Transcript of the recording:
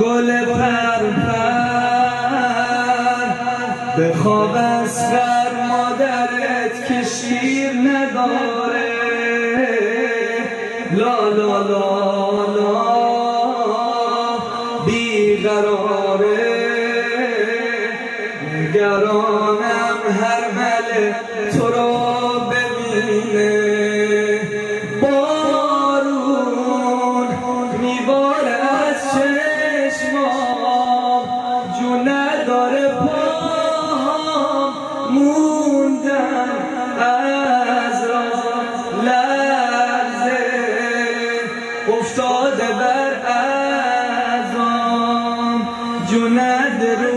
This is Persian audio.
گل پرپر به خواب اصغر مادرت که شیر نداره. لا لا لا لا بیقراره، نگرانم هر مله تو رو ببینه. بارون میباره از چشمام، جو نداره پام موندم از لرزه، افتاده بر اعضام جو نداره